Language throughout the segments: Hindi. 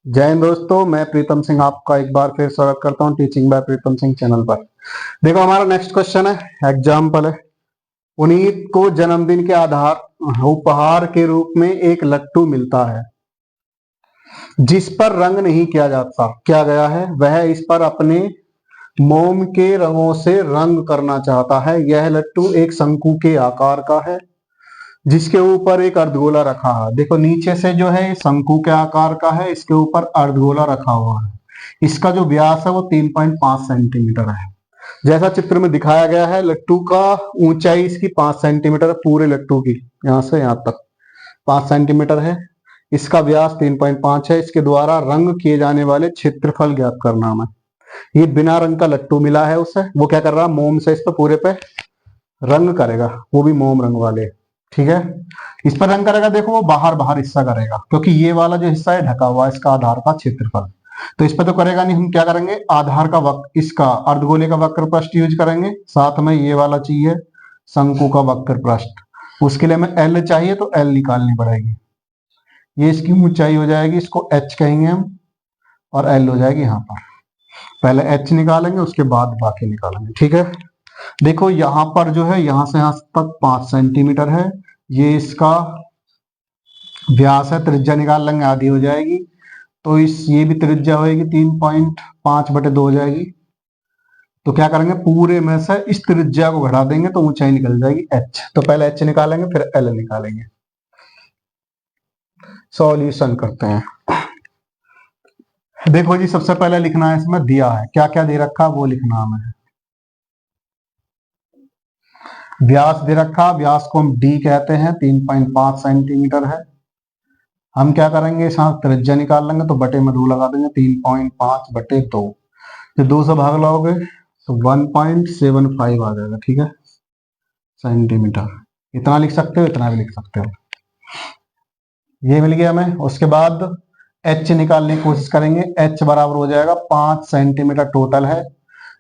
जय हिंद दोस्तों, मैं प्रीतम सिंह आपका एक बार फिर स्वागत करता हूं teaching bye Pritam Singh channel पर। देखो हमारा नेक्स्ट क्वेश्चन है, एग्जाम्पल है। पुनीत को जन्मदिन के आधार उपहार के रूप में एक लट्टू मिलता है जिस पर रंग नहीं किया गया है। वह इस पर अपने मोम के रंगों से रंग करना चाहता है। यह लट्टू एक शंकु के आकार का है जिसके ऊपर एक अर्धगोला रखा है। देखो नीचे से जो है शंकु के आकार का है, इसके ऊपर अर्धगोला रखा हुआ है। इसका जो व्यास है वो 3.5 सेंटीमीटर है। जैसा चित्र में दिखाया गया है, लट्टू का ऊंचाई इसकी 5 सेंटीमीटर है, पूरे लट्टू की यहाँ से यहाँ तक 5 सेंटीमीटर है। इसका व्यास 3.5 है। इसके द्वारा रंग किए जाने वाले क्षेत्रफल ज्ञात करना है। ये बिना रंग का लट्टू मिला है उसे, वो क्या कर रहा है, मोम से इस पे पूरे पे रंग करेगा, वो भी मोम रंग वाले। ठीक है, इस पर रंग करेगा। देखो वो बाहर बाहर हिस्सा करेगा क्योंकि ये वाला जो हिस्सा है ढका हुआ है इसका आधार का क्षेत्रफल, तो इस पर तो करेगा नहीं। हम क्या करेंगे, आधार का वक्र, इसका अर्धगोले का वक्र पृष्ठ यूज करेंगे। साथ में ये वाला चाहिए शंकु का वक्र पृष्ठ। उसके लिए हमें एल चाहिए तो एल निकालनी पड़ेगी। ये इसकी ऊंचाई हो जाएगी, इसको एच कहेंगे हम, और एल हो जाएगी यहाँ पर। पहले एच निकालेंगे उसके बाद बाकी निकालेंगे। ठीक है, देखो यहाँ पर जो है यहाँ से यहाँ तक 5 सेंटीमीटर है। ये इसका व्यास है, त्रिज्या निकाल लेंगे, आधी हो जाएगी। तो ये भी त्रिज्या होगी 3.5/2 हो जाएगी। तो क्या करेंगे, पूरे में से इस त्रिज्या को घटा देंगे तो ऊंचाई निकल जाएगी एच। तो पहले एच निकालेंगे फिर एल निकालेंगे। सॉल्यूशन करते हैं। देखो जी, सबसे पहले लिखना है, इसमें दिया है क्या क्या दे रखा वो लिखना हमें। व्यास दे रखा, व्यास को हम डी कहते हैं, 3.5 सेंटीमीटर है। हम क्या करेंगे, साथ त्रिज्या निकाल लेंगे तो बटे में 2 लगा देंगे, 3.5/2। जब 2 से भाग लाओगे तो 1.75 आ जाएगा। ठीक है, सेंटीमीटर। इतना लिख सकते हो, इतना भी लिख सकते हो। ये मिल गया हमें। उसके बाद एच निकालने की कोशिश करेंगे। एच बराबर हो जाएगा 5 सेंटीमीटर टोटल है,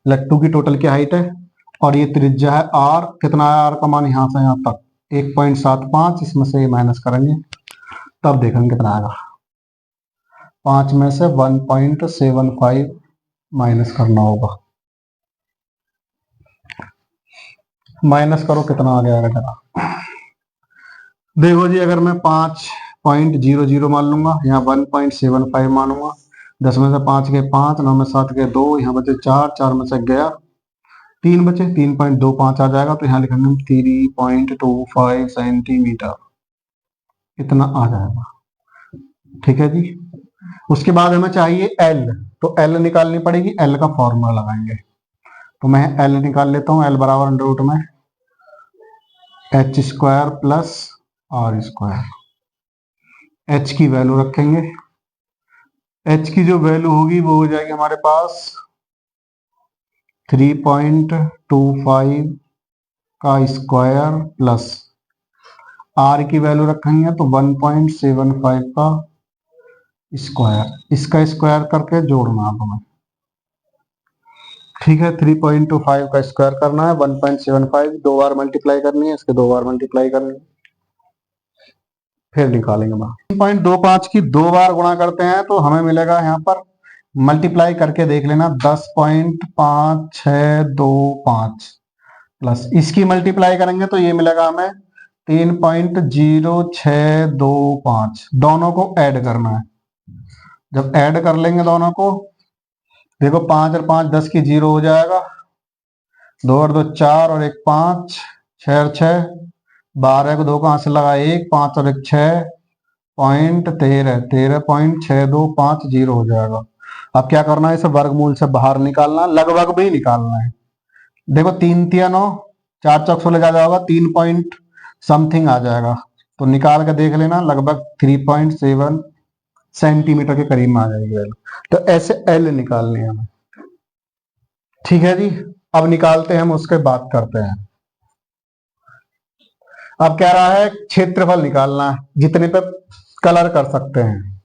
लट्टू की टोटल की हाइट है। और ये त्रिज्या है आर। कितना है आर का मान, यहाँ से यहाँ तक 1.75। इसमें से ये माइनस करेंगे तब देखेंगे कितना आएगा। 5 में से 1.75 माइनस करना होगा। माइनस करो, कितना आ गया जरा। देखो जी, अगर मैं 5.00 मान लूंगा, यहाँ 1.75 मानूंगा। 10 में से 5 गए 5, 9 में 7 गए 2, यहाँ बचे 4, 4 में से गया 3 बचे, 3.25 आ जाएगा। तो यहाँ लिखेंगे 3.25 सेंटीमीटर, इतना आ जाएगा। ठीक है जी। उसके बाद हमें चाहिए एल, तो एल निकालनी पड़ेगी। एल का फॉर्मूला लगाएंगे, तो मैं एल निकाल लेता हूँ। एल बराबर अंडर रूट में h² प्लस r²। एच की वैल्यू रखेंगे। एच की जो वैल्यू होगी वो हो जाएगी हमारे पास 3.25 का स्क्वायर प्लस आर की वैल्यू रखेंगे तो 1.75 का स्क्वायर। इसका स्क्वायर करके जोड़ना आप हमें। ठीक है, 3.25 का स्क्वायर करना है, 1.75 दो बार मल्टीप्लाई करनी है, इसके 2 बार मल्टीप्लाई करनी है, फिर निकालेंगे बाहर। 3.25 की 2 बार गुणा करते हैं तो हमें मिलेगा, यहाँ पर मल्टीप्लाई करके देख लेना, 10.5625 प्लस इसकी मल्टीप्लाई करेंगे तो ये मिलेगा हमें 3.0625। दोनों को ऐड करना है। जब ऐड कर लेंगे दोनों को, देखो 5 और 5 10 की 0 हो जाएगा, 2 और 2 4 और 1 5, 6 और 6 12 को 2 कहां से लगा 1, 5 और 1 6.13, 13.6250 हो जाएगा। अब क्या करना है, इसे वर्गमूल से बाहर निकालना, लगभग भी निकालना है। देखो 3 3 9, 4 चौक 16 ज्यादा होगा, 3 पॉइंट समथिंग आ जाएगा। तो निकाल के देख लेना, लगभग 3.7 सेंटीमीटर के करीब में आ जाएगी वैल्यू। तो ऐसे एल निकालनी है हमें। ठीक है जी, अब निकालते हैं हम, उसके बात करते हैं। अब कह रहा है क्षेत्रफल निकालना है, जितने पे कलर कर सकते हैं।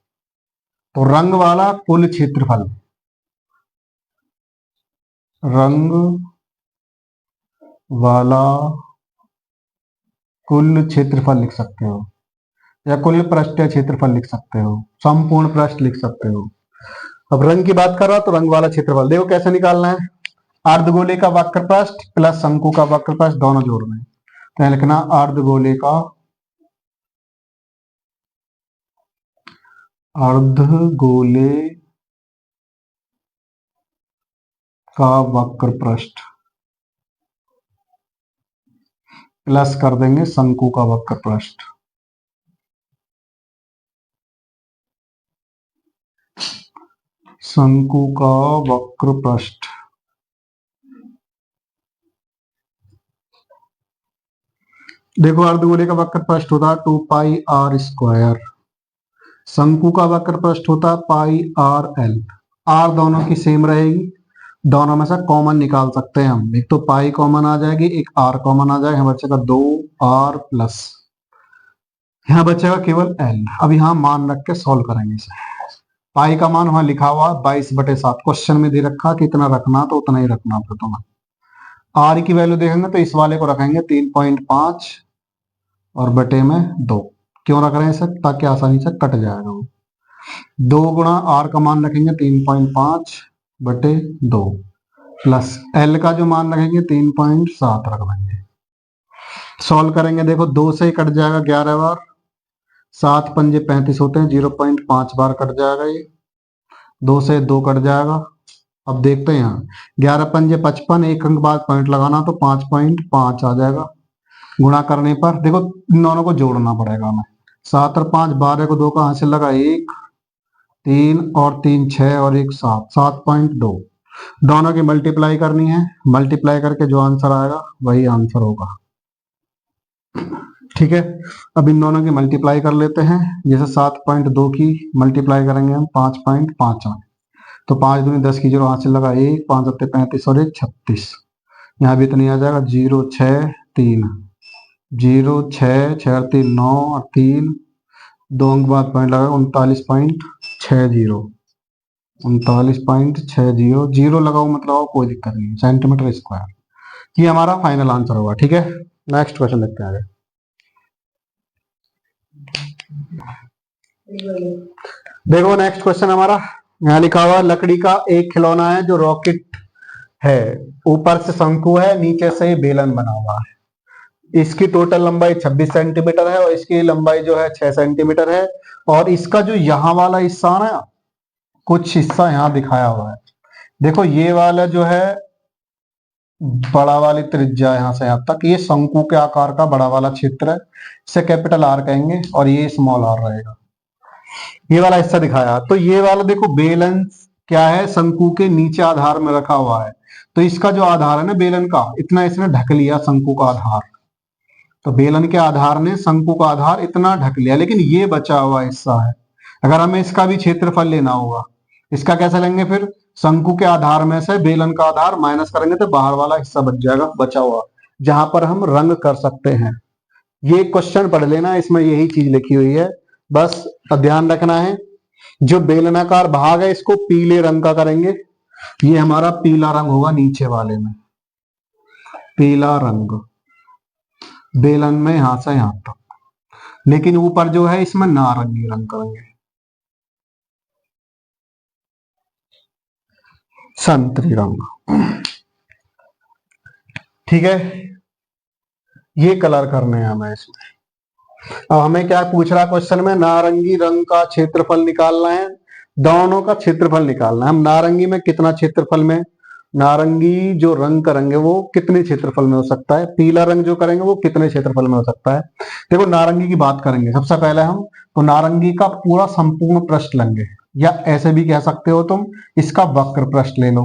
तो रंग वाला कुल क्षेत्रफल, रंग वाला कुल क्षेत्रफल लिख सकते हो। या कुल पृष्ठ या क्षेत्रफल लिख सकते हो, संपूर्ण पृष्ठ लिख सकते हो। अब रंग की बात कर रहा तो रंग वाला क्षेत्रफल देखो कैसे निकालना है। अर्धगोले का वक्र पृष्ठ प्लस शंकु का वक्र पृष्ठ दोनों जोड़ना है। तो यहाँ लिखना अर्धगोले का वक्र पृष्ठ प्लस कर देंगे शंकु का वक्र पृष्ठ। शंकु का वक्र पृष्ठ देखो अर्धगोले का वक्र पृष्ठ होता है 2 पाई आर स्क्वायर, शंकु का वक्र पृष्ठ होता है पाई आर एल। आर दोनों की सेम रहेगी, दोनों में से कॉमन निकाल सकते हैं हम। एक तो पाई कॉमन आ जाएगी, एक आर कॉमन आ जाएगा, यहाँ बचेगा 2 आर प्लस यहाँ बचेगा केवल एल। अब यहाँ मान रख के सॉल्व करेंगे इसे। पाई का मान वहां लिखा हुआ 22/7 क्वेश्चन में दे रखा, कितना रखना तो उतना ही रखना फिर तुम्हें। आर की वैल्यू देखेंगे तो इस वाले को रखेंगे 3.5 और बटे में 2। क्यों रख रहे हैं इसे? ताकि आसानी से कट जाएगा वो। 2 गुणा आर का मान रखेंगे 3.5 बटे 2 प्लस एल का जो मान रखेंगे 3.7 रख देंगे। सॉल्व करेंगे देखो 2 से ही कट जाएगा 11 बार, 7 पंजे 35 होते हैं, 0.5 बार कट जाएगा ये। 2 से 2 कट जाएगा। अब देखते हैं यहाँ 11 पंजे 55, एक अंक बाद पॉइंट लगाना तो 5.5 आ जाएगा। गुणा करने पर देखो इन दोनों को जोड़ना पड़ेगा हमें। 7 और 5 12 को 2 का हासिल लगा 1, 3 और 3 6 और 1 7, 7.2। दोनों की मल्टीप्लाई करनी है, मल्टीप्लाई करके जो आंसर आएगा वही आंसर होगा। ठीक है, अब इन दोनों की मल्टीप्लाई कर लेते हैं। जैसे 7.2 की मल्टीप्लाई करेंगे हम 5.5 में, तो 5 दूनी 10 की 0 हासिल लगा 1, 5 सत्ते 35 और 1 36। यहाँ भी इतनी आ जाएगा 0 6 3, 0 6 6 और 3 9 और 3 2 अंक बाद पॉइंट लगा 39.60, 39.60। जीरो लगाओ मत लगाओ कोई दिक्कत नहीं, सेंटीमीटर स्क्वायर। ये हमारा फाइनल आंसर होगा। ठीक है, नेक्स्ट क्वेश्चन देखते हैं आगे। देखो नेक्स्ट क्वेश्चन हमारा यहाँ लिखा हुआ लकड़ी का एक खिलौना है जो रॉकेट है, ऊपर से शंकु है, नीचे से ही बेलन बना हुआ है। इसकी टोटल लंबाई 26 सेंटीमीटर है और इसकी लंबाई जो है 6 सेंटीमीटर है। और इसका जो यहाँ वाला हिस्सा ना, कुछ हिस्सा यहाँ दिखाया हुआ है। देखो ये वाला जो है बड़ा वाली त्रिज्या यहाँ से यहाँ तक, ये शंकु के आकार का बड़ा वाला क्षेत्र है, इसे कैपिटल आर कहेंगे और ये स्मॉल आर रहेगा। ये वाला हिस्सा दिखाया, तो ये वाला देखो बेलन क्या है, शंकु के नीचे आधार में रखा हुआ है। तो इसका जो आधार है ना बेलन का, इतना इसने ढक लिया शंकु का आधार। तो बेलन के आधार ने शंकु का आधार इतना ढक लिया, लेकिन ये बचा हुआ हिस्सा है। अगर हमें इसका भी क्षेत्रफल लेना होगा, इसका कैसे लेंगे फिर? शंकु के आधार में से बेलन का आधार माइनस करेंगे तो बाहर वाला हिस्सा बच जाएगा बचा हुआ, जहां पर हम रंग कर सकते हैं। ये क्वेश्चन पढ़ लेना, इसमें यही चीज लिखी हुई है, बस ध्यान रखना है। जो बेलनाकार भाग है इसको पीले रंग का करेंगे, ये हमारा पीला रंग होगा नीचे वाले में, पीला रंग बेलन में यहां से यहां तक। लेकिन ऊपर जो है इसमें नारंगी रंग करेंगे, संतरी रंग। ठीक है, ये कलर करने हैं हमें इसमें। अब हमें क्या पूछ रहा क्वेश्चन में? नारंगी रंग का क्षेत्रफल निकालना है, दोनों का क्षेत्रफल निकालना है। हम नारंगी में कितना क्षेत्रफल में, नारंगी जो रंग करेंगे वो कितने क्षेत्रफल में हो सकता है, पीला रंग जो करेंगे वो कितने क्षेत्रफल में हो सकता है। देखो नारंगी की बात करेंगे सबसे पहले हम, तो नारंगी का पूरा संपूर्ण पृष्ठ लेंगे, या ऐसे भी कह सकते हो तुम इसका वक्र पृष्ठ ले लो।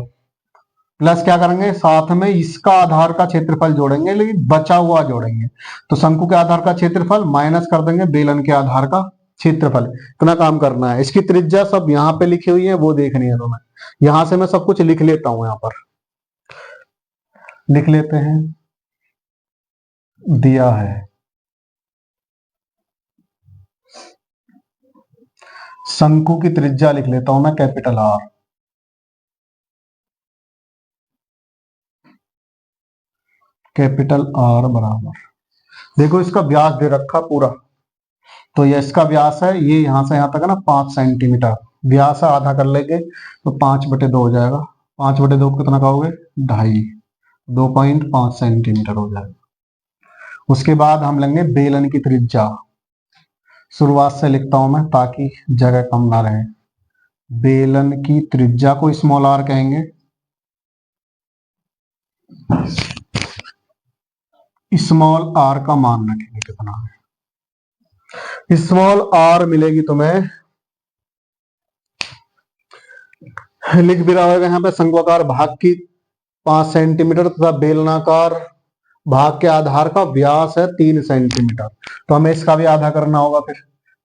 प्लस क्या करेंगे, साथ में इसका आधार का क्षेत्रफल जोड़ेंगे, लेकिन बचा हुआ जोड़ेंगे। तो शंकु के आधार का क्षेत्रफल माइनस कर देंगे बेलन के आधार का क्षेत्रफल। इतना काम करना है। इसकी त्रिज्या सब यहाँ पे लिखी हुई है, वो देखनी है तुम्हें। यहां से मैं सब कुछ लिख लेता हूं, यहां पर लिख लेते हैं। दिया है शंकु की त्रिज्या लिख लेता हूं मैं कैपिटल आर, कैपिटल आर बराबर, देखो इसका व्यास दे रखा पूरा, तो ये इसका व्यास है, ये यहां से यहां तक है ना 5 सेंटीमीटर व्यास है, आधा कर लेंगे तो 5/2 हो जाएगा। 5/2 कितना कहोगे, 2.5, 2.5 सेंटीमीटर हो जाएगा। उसके बाद हम लेंगे बेलन की त्रिज्या। शुरुआत से लिखता हूं मैं ताकि जगह कम ना रहे। बेलन की त्रिज्या को स्मॉल आर कहेंगे। स्मॉल आर का मान रखेंगे कितना है, स्मॉल आर मिलेगी तुम्हें, लिख भी रहा होगा यहाँ पे, शंक्वाकार भाग की 5 सेंटीमीटर तथा बेलनाकार भाग के आधार का व्यास है 3 सेंटीमीटर। तो हमें इसका भी आधा करना होगा, फिर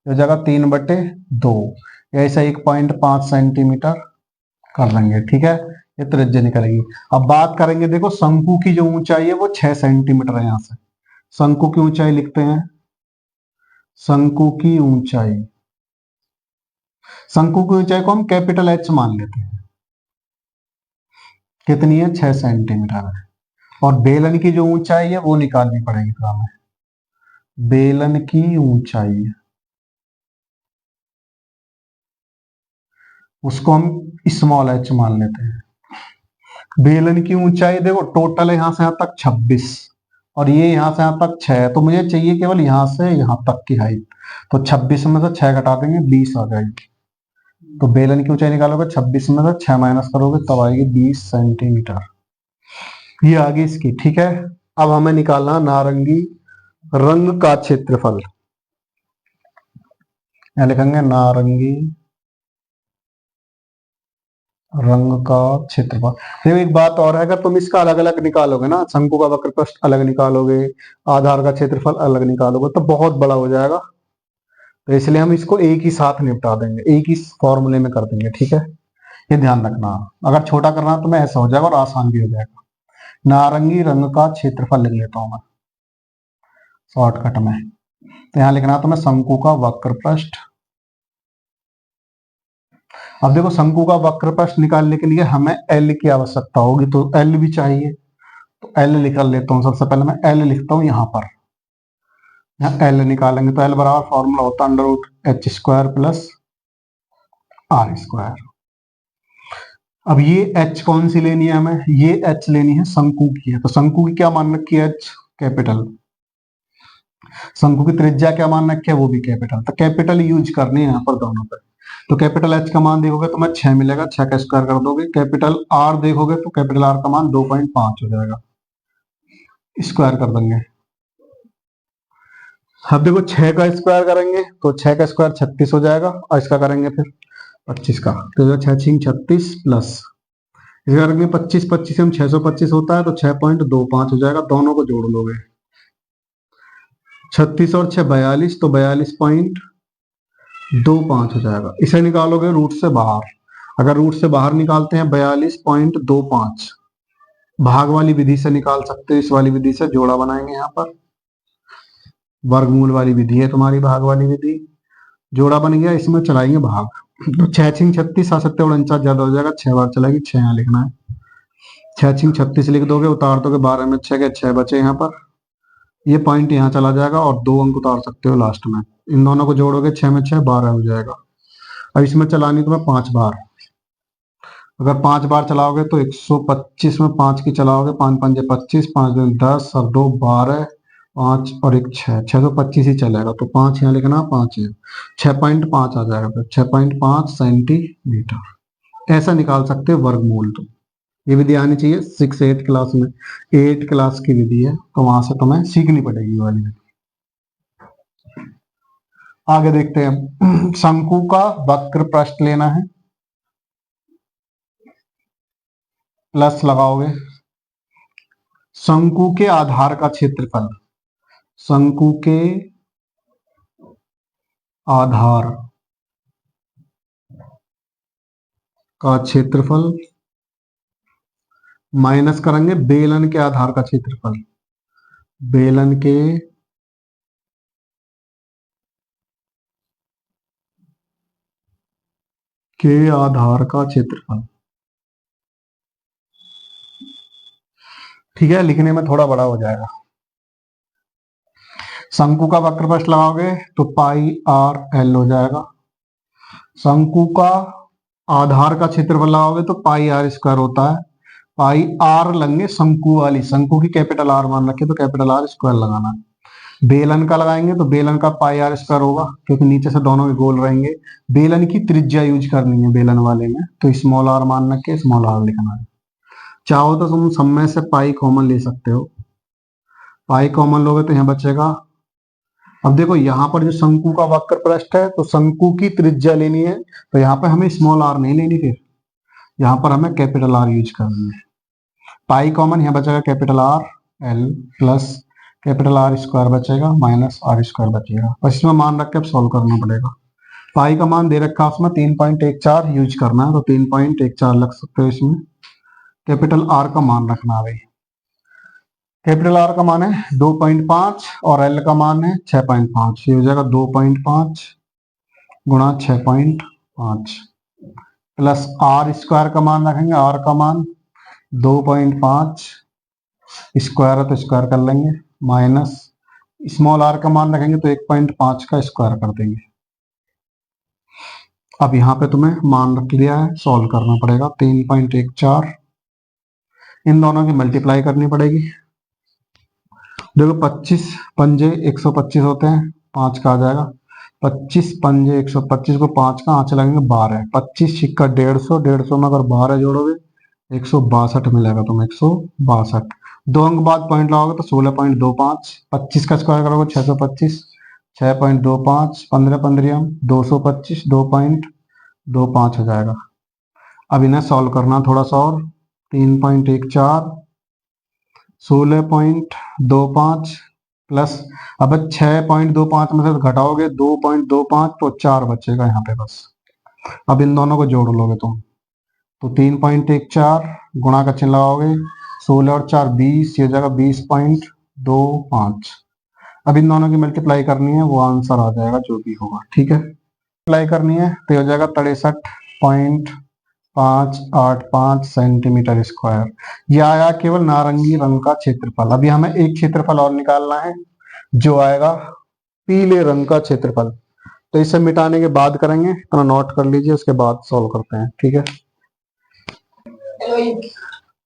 हो जाएगा 3/2, ऐसे 1.5 सेंटीमीटर कर लेंगे। ठीक है, ये त्रिज्या निकलेगी। अब बात करेंगे, देखो शंकु की जो ऊंचाई है वो 6 सेंटीमीटर है। यहां से शंकु की ऊंचाई लिखते हैं। शंकु की ऊंचाई, शंकु की ऊंचाई को हम कैपिटल एच मान लेते हैं। कितनी है, 6 सेंटीमीटर है। और बेलन की जो ऊंचाई है वो निकालनी पड़ेगी फिर हमें। बेलन की ऊंचाई, उसको हम स्मॉल एच मान लेते हैं। बेलन की ऊंचाई देखो टोटल है यहां से यहां तक 26, और ये यहां से यहां तक 6 है, तो मुझे चाहिए केवल यहां से यहां तक की हाइट। तो 26 में से 6 घटा देंगे, 20 आ जाएगी। तो बेलन की ऊंचाई निकालोगे, 26 में से 6 माइनस करोगे तब आएगी 20 सेंटीमीटर। ये आ गई इसकी। ठीक है, अब हमें निकालना नारंगी रंग का क्षेत्रफल। यहां लिखेंगे नारंगी रंग का क्षेत्रफल। देखो एक बात और है, अगर तुम इसका अलग अलग निकालोगे ना, शंकु का वक्र प्रस्थ अलग निकालोगे, आधार का क्षेत्रफल अलग निकालोगे, तो बहुत बड़ा हो जाएगा। तो इसलिए हम इसको एक ही साथ निपटा देंगे, एक ही फॉर्मूले में कर देंगे। ठीक है, ये ध्यान रखना। अगर छोटा करना तो मैं ऐसा हो जाएगा और आसान भी हो जाएगा। नारंगी रंग का क्षेत्रफल लिख लेता हूं मैं शॉर्टकट में। तो यहां लिखना तो मैं शंकु का वक्र पृष्ठ। अब देखो शंकु का वक्र पृष्ठ निकालने के लिए हमें एल की आवश्यकता होगी, तो एल भी चाहिए। तो एल निकाल लेता हूँ। सबसे पहले मैं एल लिखता हूँ यहाँ पर। यहाँ एल निकालेंगे तो एल बराबर फॉर्मूला होता है √h² प्लस r²। अब ये एच कौन सी लेनी है हमें, ये एच लेनी है शंकु की है। तो शंकु की क्या मान रखी है, एच कैपिटल। शंकु की त्रिज्या क्या मान रखी है, वो भी कैपिटल। तो कैपिटल यूज करनी है यहाँ पर दोनों पे। तो कैपिटल एच का मान देखोगे तो मैं 6 मिलेगा, 6 का स्क्वायर कर दोगे। कैपिटल आर देखोगे तो कैपिटल आर का मान 2.5 हो जाएगा, स्क्वायर कर देंगे। अब देखो 6 का स्क्वायर करेंगे तो 6 का स्क्वायर 36 हो जाएगा, और इसका करेंगे फिर 25 का। तो 6 36 प्लस इसका करेंगे 25, 25 से 625 होता है तो 6.25 हो जाएगा। दोनों को जोड़ लोगे, 36 और 6 42, तो 42.25 हो जाएगा। इसे निकालोगे रूट से बाहर। अगर रूट से बाहर निकालते हैं 42.25, भाग वाली विधि से निकाल सकते हो, इस वाली विधि से जोड़ा बनाएंगे। यहाँ पर वर्गमूल वाली विधि है तुम्हारी, भाग वाली विधि। जोड़ा बन गया, इसमें चलाएंगे भाग। तो 6 6 36, 7 7 49 ज्यादा हो जाएगा, 6 बार चलेगी, 6 यहाँ लिखना है। 6 6 36 लिख दोगे, उतार दोगे 12 में 6 के 6 बचे यहाँ पर। ये पॉइंट यहाँ चला जाएगा और 2 अंक उतार सकते हो लास्ट में। इन दोनों को जोड़ोगे 6 में 6 12 हो जाएगा। अब इसमें चलानी तुम्हें 5 बार। अगर 5 बार चलाओगे तो 125 में 5 की चलाओगे, 5 5 25, 5 2 10 और 2 12, 5 और 1 6, 625 ही चलेगा। तो 5 यहाँ लिखना, 5 है, 6.5 आ जाएगा, फिर 6.5 सेंटीमीटर। ऐसा निकाल सकते हो वर्गमूल। तो ये विधि आनी चाहिए 6 8 क्लास में, 8 क्लास की विधि है, तो वहां से तुम्हें सीखनी पड़ेगी वाली विधि। आगे देखते हैं, शंकु का वक्र पृष्ठ लेना है, प्लस लगाओगे शंकु के आधार का क्षेत्रफल। शंकु के आधार का क्षेत्रफल माइनस करेंगे बेलन के आधार का क्षेत्रफल। बेलन के आधार का क्षेत्रफल। ठीक है, लिखने में थोड़ा बड़ा हो जाएगा। शंकु का वक्रपृष्ठ लगाओगे तो पाई आर एल हो जाएगा। शंकु का आधार का क्षेत्रफल लगाओगे तो पाई आर स्क्वायर होता है। पाई आर लेंगे शंकु वाली, शंकु की कैपिटल आर मान रखे तो कैपिटल आर स्क्वायर लगाना है। बेलन का लगाएंगे तो बेलन का पाई आर स्क्वायर होगा, क्योंकि नीचे से दोनों के गोल रहेंगे। बेलन की त्रिज्या यूज करनी है बेलन वाले में, तो स्मॉल आर मान रखे स्मॉल आर लिखना है। चाहो तो तुम सब में से पाई कॉमन ले सकते हो। पाई कॉमन लोगे तो यहाँ बचेगा। अब देखो यहाँ पर जो शंकु का वक्र पृष्ठ है तो शंकु की त्रिज्या लेनी है, तो यहाँ पे हमें स्मॉल आर नहीं लेनी, फिर यहाँ पर हमें कैपिटल आर यूज करनी है। पाई कॉमन, यहाँ बचेगा capital R L plus capital R square बचेगा माइनस आर स्क्वायर बचेगा। बस इसमें मान रख के अब सॉल्व करना पड़ेगा। पाई का मान दे रखा है उसमें 3.14 यूज करना है, तो 3.14 लग सकते हो इसमें। कैपिटल आर का मान रखना है भाई। कैपिटल आर का मान है 2.5 और एल का मान है 6.5। ये हो जाएगा 2.5 गुणा 6.5 प्लस आर स्क्वायर का मान रखेंगे। आर का मान 2.5 स्क्वायर है तो स्क्वायर कर लेंगे, माइनस स्मॉल आर का मान रखेंगे तो 1.5 का स्क्वायर कर देंगे। अब यहाँ पे तुम्हें मान रख लिया है, सॉल्व करना पड़ेगा। 3.14 इन दोनों की मल्टीप्लाई करनी पड़ेगी। देखो 25 पंजे 125 होते हैं, 5 का आ जाएगा। 25 पंजे 125 को 5 का आंच लगेंगे 12। 25 सिक्का 150, 150 में अगर 12 जोड़ोगे 162 मिलेगा तुम्हें, 162। 2 अंक बाद पॉइंट लगाओगे तो 16.25। 25 का स्क्वायर करोगे 625, 6.25 15 15 225 2.25 हो जाएगा। अब इन्हें सॉल्व करना थोड़ा सा और। 3.14 16.25 प्लस अब 6.25 में से घटाओगे 2.25 तो 4 बचेगा यहाँ पे बस। अब इन दोनों को जोड़ लोगे तुम तो 3.14 गुणा का चिन्ह लगाओगे, 16 और 4 20, ये हो जाएगा 20.25। अब इन दोनों की मल्टीप्लाई करनी है, वो आंसर आ जाएगा जो भी होगा, ठीक है। मल्टीप्लाई करनी है तो हो जाएगा 63.585 सेंटीमीटर स्क्वायर। ये आया केवल नारंगी रंग का क्षेत्रफल। अभी हमें एक क्षेत्रफल और निकालना है जो आएगा पीले रंग का क्षेत्रफल। तो इसे मिटाने के बाद करेंगे, तो नोट कर लीजिए, उसके बाद सॉल्व करते हैं, ठीक है।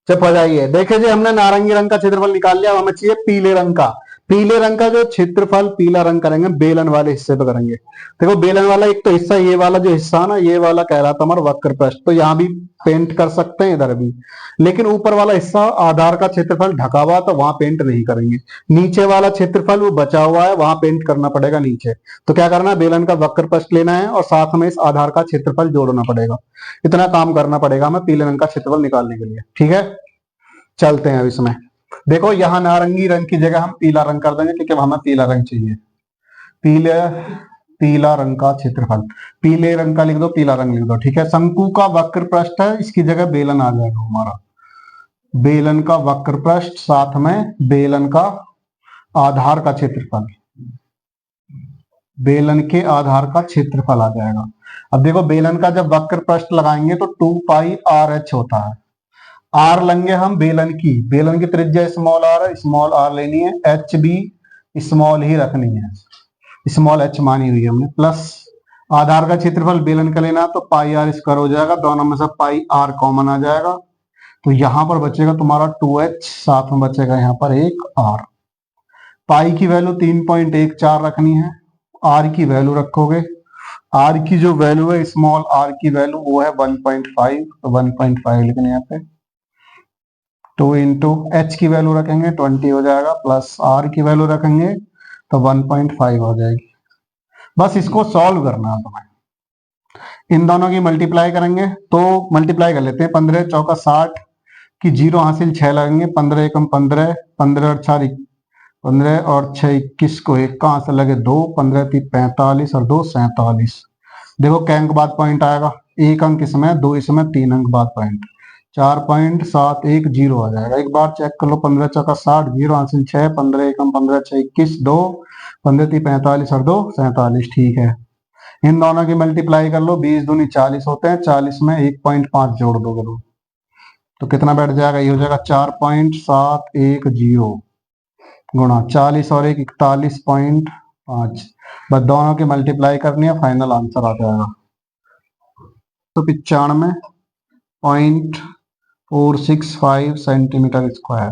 चुप हो जाइए। देखिए जी, हमने नारंगी रंग का क्षेत्रफल निकाल लिया, हमें चाहिए पीले रंग का। पीले रंग का जो क्षेत्रफल पीला रंग करेंगे बेलन वाले हिस्से पे करेंगे। देखो बेलन वाला एक तो हिस्सा, ये वाला जो हिस्सा ना, ये वाला कहलाता हमारा वक्र पृष्ठ। तो यहाँ भी पेंट कर सकते हैं, इधर भी, लेकिन ऊपर वाला हिस्सा आधार का क्षेत्रफल ढका हुआ तो वहां पेंट नहीं करेंगे। नीचे वाला क्षेत्रफल वो बचा हुआ है, वहां पेंट करना पड़ेगा नीचे। तो क्या करना है, बेलन का वक्र पृष्ठ लेना है और साथ में इस आधार का क्षेत्रफल जोड़ना पड़ेगा। इतना काम करना पड़ेगा हमें पीले रंग का क्षेत्रफल निकालने के लिए, ठीक है। चलते हैं अब इसमें। देखो यहाँ नारंगी रंग की जगह हम पीला रंग कर देंगे, क्योंकि हमें पीला रंग चाहिए। पीला रंग का क्षेत्रफल, पीले रंग का लिख दो, पीला रंग लिख दो, ठीक है। शंकु का वक्र पृष्ठ है, इसकी जगह बेलन आ जाएगा हमारा। बेलन का वक्र पृष्ठ साथ में बेलन का आधार का क्षेत्रफल, बेलन के आधार का क्षेत्रफल आ जाएगा। अब देखो बेलन का जब वक्र पृष्ठ लगाएंगे तो 2πRh होता है। आर लेंगे हम बेलन की, बेलन की त्रिज्या स्मॉल आर है, स्मॉल आर लेनी है। एच भी स्मॉल ही रखनी है, स्मॉल एच मानी हुई है हमने। प्लस आधार का क्षेत्रफल बेलन का लेना तो पाई आर स्क्वायर हो जाएगा, दोनों में से पाई आर कॉमन आ जाएगा। तो यहां पर बचेगा तुम्हारा 2h, साथ में बचेगा यहाँ पर एक आर। पाई की वैल्यू 3.14 रखनी है, आर की वैल्यू रखोगे, आर की जो वैल्यू है स्मॉल आर की वैल्यू वो है 1.5, तो 1.5 लिखने यहाँ पे। 2 इंटू एच की वैल्यू रखेंगे 20 हो जाएगा, प्लस आर की वैल्यू रखेंगे तो 1.5 हो जाएगी। बस इसको सॉल्व करना है तुम्हें। इन दोनों की मल्टीप्लाई करेंगे तो मल्टीप्लाई कर लेते हैं। 15 चौका 60 की 0 हासिल 6 लगेंगे। 15 एकम 15, 15 और 4 15 और 6 21 को 1 का आंसर लगे 2, 15 3 45 और 2 47। देखो कै अंक बाद पॉइंट आएगा, 1 अंक इसमें, 2 इसमें, 3 अंक बाद पॉइंट, 4.710 आ जाएगा। एक बार चेक कर लो, 15 चौका 60, 0 हासिल 6, 15 एकम 15 6 21 2, 15 3 45 और 2 47, ठीक है। इन दोनों की मल्टीप्लाई कर लो, 20 दूनी 40 होते हैं, 40 में 1.5 जोड़ दोगे तो कितना बैठ जाएगा, ये हो जाएगा 4.710। गुणा 40 और 1 41.5, बस दोनों की मल्टीप्लाई करनी है, फाइनल आंसर आ जाएगा। तो 95.465 सेंटीमीटर स्क्वायर।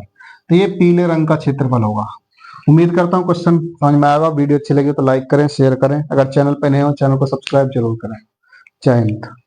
तो ये पीले रंग का क्षेत्रफल होगा। उम्मीद करता हूँ क्वेश्चन समझ में आएगा। वीडियो अच्छी लगी तो लाइक करें, शेयर करें। अगर चैनल पे नए हो चैनल को सब्सक्राइब जरूर करें। जय हिंद।